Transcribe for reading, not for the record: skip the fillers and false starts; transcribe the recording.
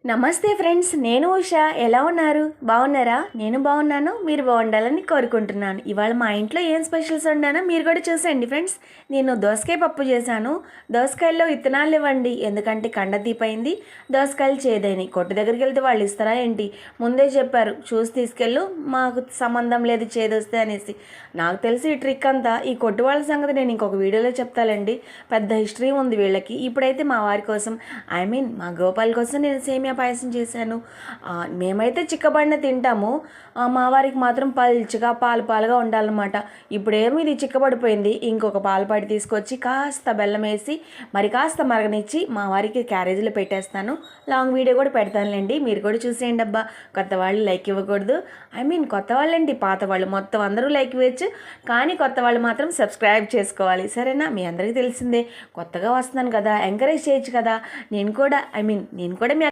నమస్తే ఫ్రెండ్స్, నేను ఉషా. ఎలా ఉన్నారు? బాగున్నారా? నేను బాగున్నాను. మీరు బాగుండాలని కోరుకుంటున్నాను. ఇవాళ మా ఇంట్లో ఏం స్పెషల్స్ వండానో మీరు కూడా చూసేయండి ఫ్రెండ్స్. నేను దోసకాయ పప్పు చేశాను. దోసకాయల్లో విత్తనాలు ఇవ్వండి, ఎందుకంటే కండ తీపైంది, దోసకాయలు చేదైనాయి. కొట్టు దగ్గరికి వెళ్తే వాళ్ళు ఇస్తారా ఏంటి? ముందే చెప్పారు, చూసి తీసుకెళ్ళు, మాకు సంబంధం లేదు చేదొస్తే అనేసి. నాకు తెలిసి ఈ ట్రిక్ అంతా ఈ కొట్టు వాళ్ళ సంగతి నేను ఇంకొక వీడియోలో చెప్తానండి. పెద్ద హిస్టరీ ఉంది వీళ్ళకి. ఇప్పుడైతే మా వారి కోసం, మా గోపాల్ కోసం నేను సేమియా పాయసం చేశాను. మేమైతే చిక్కబడిన తింటాము, మా వారికి మాత్రం పల్చగా పాలు పాలుగా ఉండాలన్నమాట. ఇప్పుడేమో ఇది చిక్కబడిపోయింది, ఇంకొక పాలపాటి తీసుకొచ్చి కాస్త బెల్లం వేసి మరి కాస్త మరగనిచ్చి మా వారికి క్యారేజీలో పెట్టేస్తాను. లాంగ్ వీడియో కూడా పెడతానులేండి, మీరు కూడా చూసేయండి. అబ్బా, కొత్త వాళ్ళు లైక్ ఇవ్వకూడదు. కొత్త వాళ్ళండి, పాత వాళ్ళు మొత్తం అందరూ లైక్ ఇవ్వచ్చు, కానీ కొత్త వాళ్ళు మాత్రం సబ్స్క్రైబ్ చేసుకోవాలి, సరేనా? మీ అందరికీ తెలిసిందే, కొత్తగా వస్తున్నాను కదా, ఎంకరేజ్ చేయొచ్చు కదా. నేను కూడా మీ